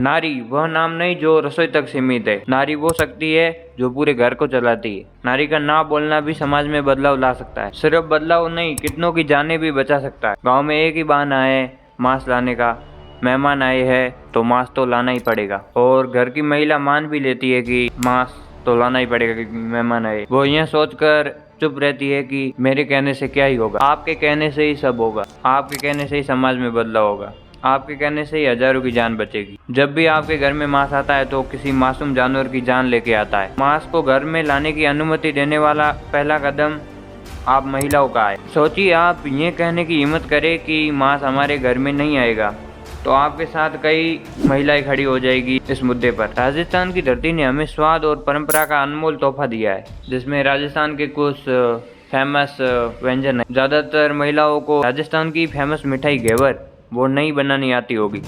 नारी वह नाम नहीं जो रसोई तक सीमित है। नारी वो शक्ति है जो पूरे घर को चलाती है। नारी का ना बोलना भी समाज में बदलाव ला सकता है। सिर्फ बदलाव नहीं, कितनों की जानें भी बचा सकता है। गांव में एक ही बहाना है मांस लाने का, मेहमान आए हैं तो मांस तो लाना ही पड़ेगा। और घर की महिला मान भी लेती है कि मांस तो लाना ही पड़ेगा क्योंकि मेहमान आए। वो यह सोचकर चुप रहती है कि मेरे कहने से क्या ही होगा, आपके कहने से ही सब होगा, आपके कहने से ही समाज में बदलाव होगा, आपके कहने से ही हजारों की जान बचेगी। जब भी आपके घर में मांस आता है तो किसी मासूम जानवर की जान लेके आता है। मांस को घर में लाने की अनुमति देने वाला पहला कदम आप महिलाओं का है। सोचिए, आप ये कहने की हिम्मत करें कि मांस हमारे घर में नहीं आएगा तो आपके साथ कई महिलाएं खड़ी हो जाएगी इस मुद्दे पर। राजस्थान की धरती ने हमें स्वाद और परंपरा का अनमोल तोहफा दिया है, जिसमें राजस्थान के कुछ फेमस व्यंजन है। ज्यादातर महिलाओं को राजस्थान की फेमस मिठाई घेवर वो नहीं बनानी आती होगी,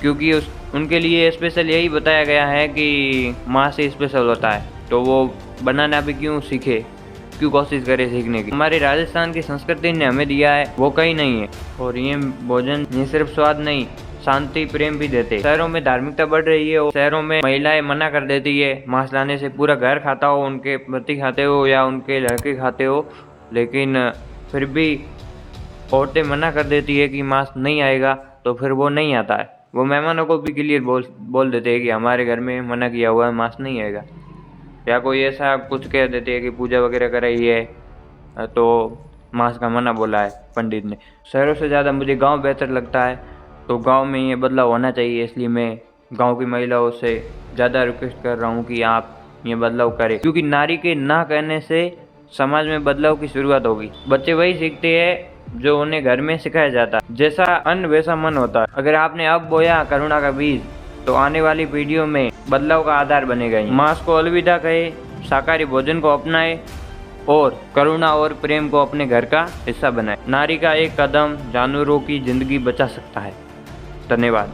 क्योंकि उनके लिए स्पेशल यही बताया गया है कि माँ से स्पेशल होता है, तो वो बनाना भी क्यों सीखे, क्यों कोशिश करे सीखने की। हमारे राजस्थान की संस्कृति ने हमें दिया है वो कहीं नहीं है। और ये भोजन ये सिर्फ स्वाद नहीं, शांति प्रेम भी देते। शहरों में धार्मिकता बढ़ रही है और शहरों में महिलाएं मना कर देती है मांस लाने से। पूरा घर खाता हो, उनके पति खाते हो या उनके लड़के खाते हो, लेकिन फिर भी औरतें मना कर देती है कि मांस नहीं आएगा, तो फिर वो नहीं आता है। वो मेहमानों को भी क्लियर बोल देते हैं कि हमारे घर में मना किया हुआ है, मांस नहीं आएगा। या कोई ऐसा कुछ कह देते हैं कि पूजा वगैरह कराई है तो मांस का मना बोला है पंडित ने। शहरों से ज़्यादा मुझे गांव बेहतर लगता है, तो गांव में ये बदलाव होना चाहिए। इसलिए मैं गांव की महिलाओं से ज़्यादा रिक्वेस्ट कर रहा हूं कि आप ये बदलाव करें, क्योंकि नारी के ना कहने से समाज में बदलाव की शुरुआत होगी। बच्चे वही सीखते हैं जो उन्हें घर में सिखाया जाता है। जैसा अन्न वैसा मन होता है। अगर आपने अब बोया करुणा का बीज, तो आने वाली पीढ़ियों में बदलाव का आधार बनेगा। मांस को अलविदा कहे, शाकाहारी भोजन को अपनाए और करुणा और प्रेम को अपने घर का हिस्सा बनाए। नारी का एक कदम जानवरों की जिंदगी बचा सकता है। धन्यवाद।